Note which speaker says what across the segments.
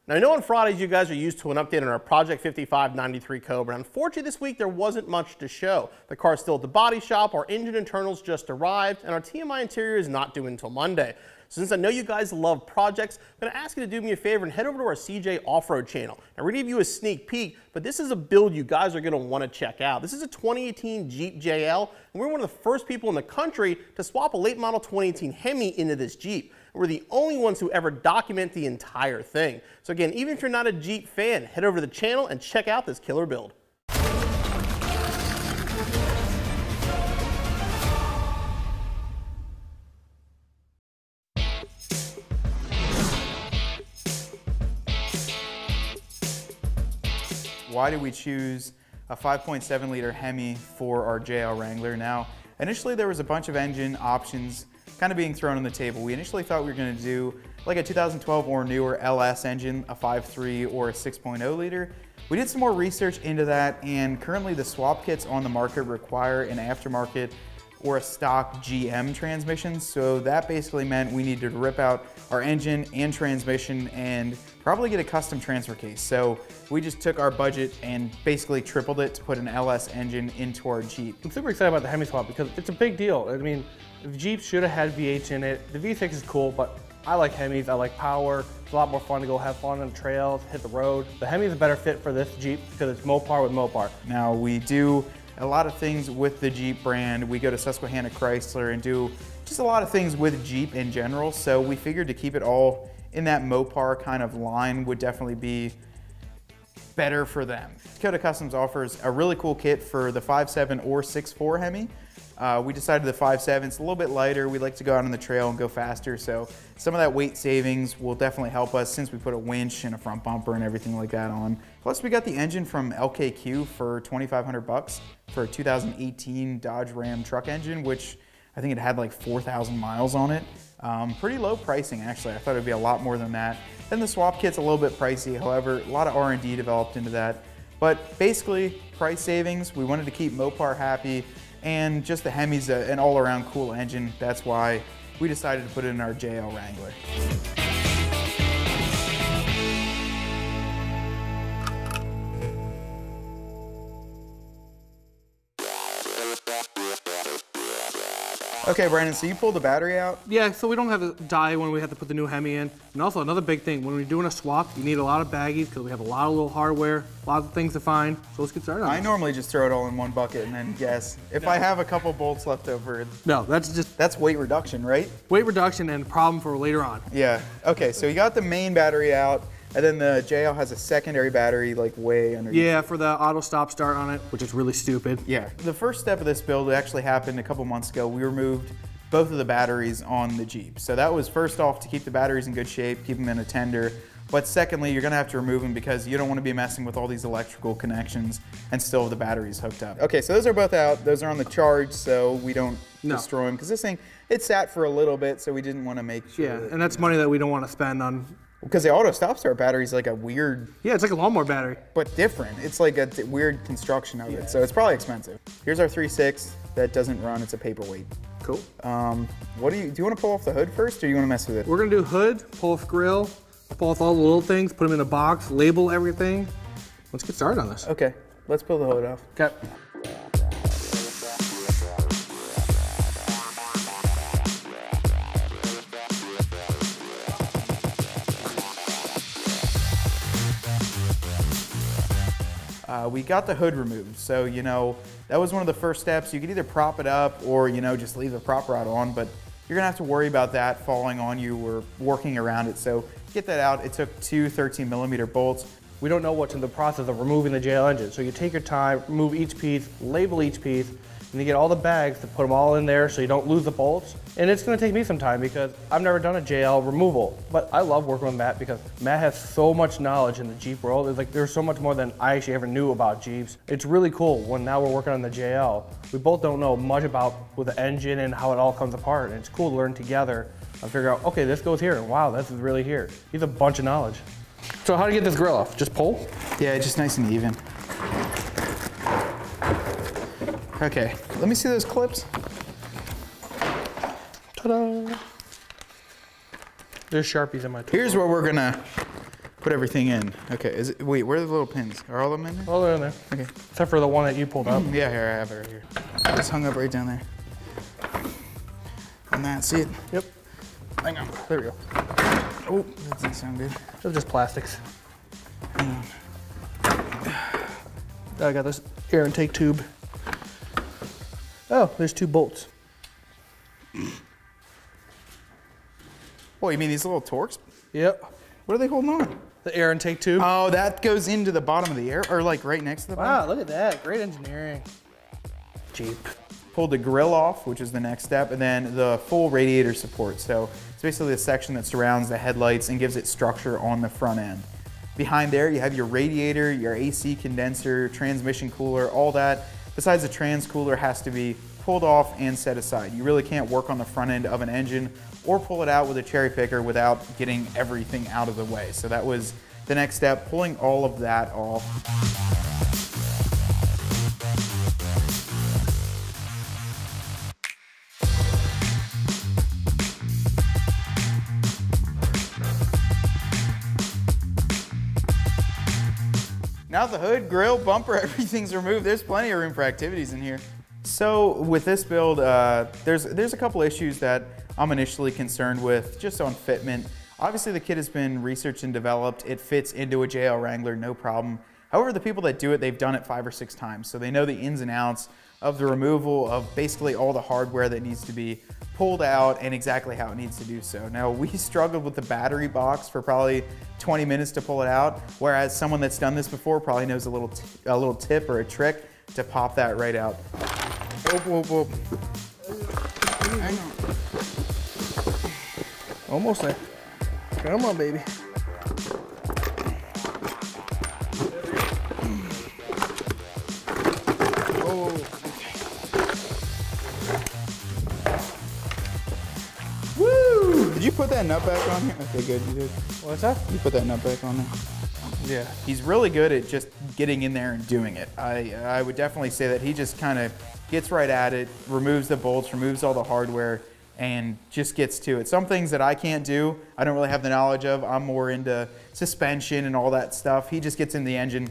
Speaker 1: Now, I know on Fridays you guys are used to an update on our Project 5593 Cobra. Unfortunately, this week there wasn't much to show. The car's still at the body shop, our engine internals just arrived, and our TMI interior is not due until Monday. So since I know you guys love projects, I'm going to ask you to do me a favor and head over to our CJ Off-Road channel. Now, we're going to give you a sneak peek, but this is a build you guys are going to want to check out. This is a 2018 Jeep JL, and we're one of the first people in the country to swap a late model 2018 Hemi into this Jeep. We're the only ones who ever document the entire thing. So again, even if you're not a Jeep fan, head over to the channel and check out this killer build.
Speaker 2: Why did we choose a 5.7 liter Hemi for our JL Wrangler? Now, initially there was a bunch of engine options kind of being thrown on the table. We initially thought we were going to do like a 2012 or newer LS engine, a 5.3 or a 6.0 liter. We did some more research into that, and currently the swap kits on the market require an aftermarket or a stock GM transmission. So that basically meant we needed to rip out our engine and transmission and probably get a custom transfer case. So we just took our budget and basically tripled it to put an LS engine into our Jeep.
Speaker 3: I'm super excited about the Hemi swap because it's a big deal. I mean, the Jeep should have had V8s in it. The V6 is cool, but I like Hemis, I like power. It's a lot more fun to go have fun on the trails, hit the road. The Hemi is a better fit for this Jeep because it's Mopar with Mopar.
Speaker 2: Now we do a lot of things with the Jeep brand. We go to Susquehanna Chrysler and do just a lot of things with Jeep in general. So we figured to keep it all in that Mopar kind of line would definitely be better for them. Dakota Customs offers a really cool kit for the 5.7 or 6.4 Hemi. We decided the 5.7 is a little bit lighter. We like to go out on the trail and go faster, so some of that weight savings will definitely help us since we put a winch and a front bumper and everything like that on. Plus, we got the engine from LKQ for 2,500 bucks for a 2018 Dodge Ram truck engine, which I think it had like 4,000 miles on it. Pretty low pricing, actually. I thought it'd be a lot more than that. Then the swap kit's a little bit pricey. However, a lot of R&D developed into that. But basically, price savings. We wanted to keep Mopar happy, and just the Hemi's an all-around cool engine. That's why we decided to put it in our JL Wrangler. Okay, Brandon, so you pulled the battery out?
Speaker 3: Yeah, so we don't have to die when we have to put the new Hemi in. And also another big thing, when we're doing a swap, you need a lot of baggies because we have a lot of little hardware, lots of things to find. So let's get started on
Speaker 2: I normally just throw it all in one bucket and then guess. If I have a couple bolts left over.
Speaker 3: No, that's
Speaker 2: weight reduction, right?
Speaker 3: Weight reduction and problem for later on.
Speaker 2: Yeah, okay, so you got the main battery out, and then the JL has a secondary battery like way underneath.
Speaker 3: Yeah, for the auto stop start on it, which is really stupid.
Speaker 2: Yeah, the first step of this build actually happened a couple months ago. We removed both of the batteries on the Jeep. So that was first off to keep the batteries in good shape, keep them in a tender. But secondly, you're gonna have to remove them because you don't wanna be messing with all these electrical connections and still have the batteries hooked up. Okay, so those are both out. Those are on the charge, so we don't destroy them. Because this thing, it sat for a little bit, so we didn't wanna make sure.
Speaker 3: Yeah, and that's money that we don't wanna spend on.
Speaker 2: Because the auto stop start battery is like a weird.
Speaker 3: Yeah, it's like a lawnmower battery.
Speaker 2: But different. It's like a weird construction of it, so it's probably expensive. Here's our 3.6. That doesn't run, it's a paperweight.
Speaker 3: Cool.
Speaker 2: What do you want to pull off the hood first, or you want to mess with it?
Speaker 3: We're gonna do hood, pull off grill, pull off all the little things, put them in a box, label everything. Let's get started on this.
Speaker 2: Okay, let's pull the hood off.
Speaker 3: Okay.
Speaker 2: We got the hood removed, so you know that was one of the first steps. You could either prop it up or just leave the prop rod on, but you're gonna have to worry about that falling on you or working around it. So get that out. It took two 13mm bolts.
Speaker 3: We don't know what's in the process of removing the JL engine, so you take your time, remove each piece, label each piece, and you get all the bags to put them all in there so you don't lose the bolts. And it's gonna take me some time because I've never done a JL removal, but I love working with Matt because Matt has so much knowledge in the Jeep world. It's like there's so much more than I actually ever knew about Jeeps. It's really cool when now we're working on the JL. We both don't know much about with the engine and how it all comes apart, and it's cool to learn together and figure out, okay, this goes here, and wow, this is really here. He's a bunch of knowledge. So how do you get this grill off? Just pull?
Speaker 2: Yeah, just nice and even. Okay, let me see those clips.
Speaker 3: Ta-da! There's Sharpies in my tool.
Speaker 2: Here's where we're gonna put everything in. Okay, wait, where are the little pins? Are all of them in there?
Speaker 3: Oh, they're in there.
Speaker 2: Okay.
Speaker 3: Except for the one that you pulled up.
Speaker 2: Yeah, here, I have it right here. It's hung up right down there. And that, see it?
Speaker 3: Yep.
Speaker 2: Hang on,
Speaker 3: There we go.
Speaker 2: oh, that doesn't sound good.
Speaker 3: They're just plastics.
Speaker 2: Hang on.
Speaker 3: I got this air intake tube. Oh, there's 2 bolts.
Speaker 2: Oh, you mean these little Torx?
Speaker 3: Yep.
Speaker 2: What are they holding on?
Speaker 3: The air intake tube.
Speaker 2: Oh, that goes into the bottom of the air, or like right next to the bottom?
Speaker 3: Wow, look at that. Great engineering. Jeep.
Speaker 2: Pulled the grill off, which is the next step, and then the full radiator support. So it's basically the section that surrounds the headlights and gives it structure on the front end. Behind there, you have your radiator, your AC condenser, transmission cooler, all that. Besides the trans cooler has to be pulled off and set aside. You really can't work on the front end of an engine or pull it out with a cherry picker without getting everything out of the way. So that was the next step, pulling all of that off. Now the hood, grill, bumper, everything's removed. There's plenty of room for activities in here. So with this build, there's a couple issues that I'm initially concerned with just on fitment. Obviously the kit has been researched and developed. It fits into a JL Wrangler, no problem. However, the people that do it, they've done it 5 or 6 times. So they know the ins and outs of the removal of basically all the hardware that needs to be pulled out and exactly how it needs to do so. Now, we struggled with the battery box for probably 20 minutes to pull it out, whereas someone that's done this before probably knows a little tip or a trick to pop that right out. Whoop, whoop, whoop. Hang on.
Speaker 3: Almost there. Come on, baby.
Speaker 2: Woo! Did you put that nut back on here? Okay, good, you did.
Speaker 3: What's that?
Speaker 2: You put that nut back on there.
Speaker 3: Yeah.
Speaker 2: He's really good at just getting in there and doing it. I would definitely say that he just kind of gets right at it, removes the bolts, removes all the hardware, and just gets to it. Some things that I can't do, I don't really have the knowledge of. I'm more into suspension and all that stuff. He just gets in the engine,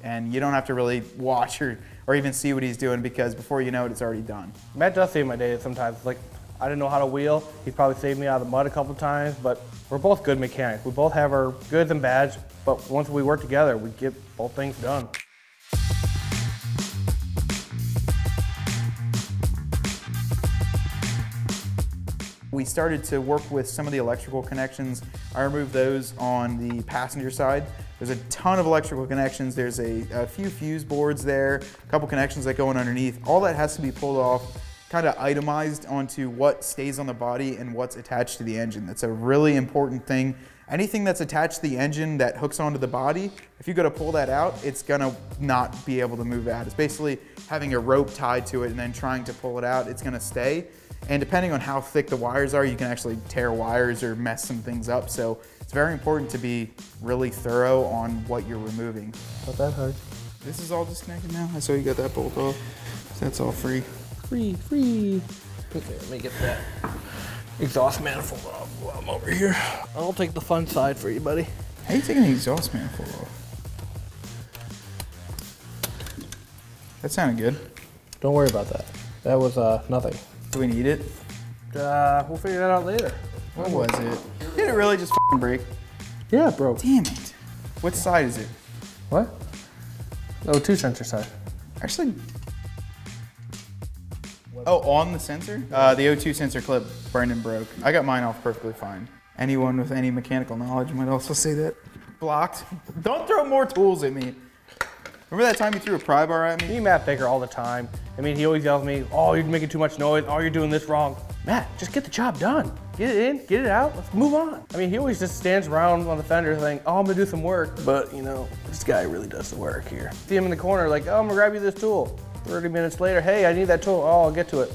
Speaker 2: and you don't have to really watch or even see what he's doing, because before you know it, it's already done.
Speaker 3: Matt does save my day sometimes. Like, I didn't know how to wheel. He's probably saved me out of the mud a couple times, but we're both good mechanics. We both have our goods and bads, but once we work together, we get both things done.
Speaker 2: We started to work with some of the electrical connections. I removed those on the passenger side. There's a ton of electrical connections. There's a few fuse boards there, a couple connections that go in underneath. All that has to be pulled off, kind of itemized onto what stays on the body and what's attached to the engine. That's a really important thing. Anything that's attached to the engine that hooks onto the body, if you go to pull that out, it's gonna not be able to move out. It's basically having a rope tied to it and then trying to pull it out. It's gonna stay. And depending on how thick the wires are, you can actually tear wires or mess some things up. So it's very important to be really thorough on what you're removing.
Speaker 3: Not that hard.
Speaker 2: This is all disconnected now? I saw you got that bolt off. So that's all free.
Speaker 3: Free. Okay, let me get that exhaust manifold off while I'm over here. I'll take the fun side for you, buddy.
Speaker 2: How are you taking the exhaust manifold off? That sounded good.
Speaker 3: Don't worry about that. That was nothing.
Speaker 2: Do we need it?
Speaker 3: We'll figure that out later.
Speaker 2: What was it? Did it really just f***ing break?
Speaker 3: Yeah, bro.
Speaker 2: Damn it. What side is it?
Speaker 3: What? Oh, 2 sensor side.
Speaker 2: Actually. Oh, on the sensor? The O2 sensor clip burned and broke. I got mine off perfectly fine. Anyone with any mechanical knowledge might also say that. Blocked. Don't throw more tools at me. Remember that time you threw a pry bar at me?
Speaker 3: Me and Matt Baker all the time. I mean, he always yells at me, oh, you're making too much noise. Oh, you're doing this wrong. Matt, just get the job done. Get it in, get it out, let's move on. I mean, he always just stands around on the fender saying, oh, I'm gonna do some work. But, you know, this guy really does the work here. See him in the corner like, oh, I'm gonna grab you this tool. 30 minutes later, hey, I need that tool. Oh, I'll get to it.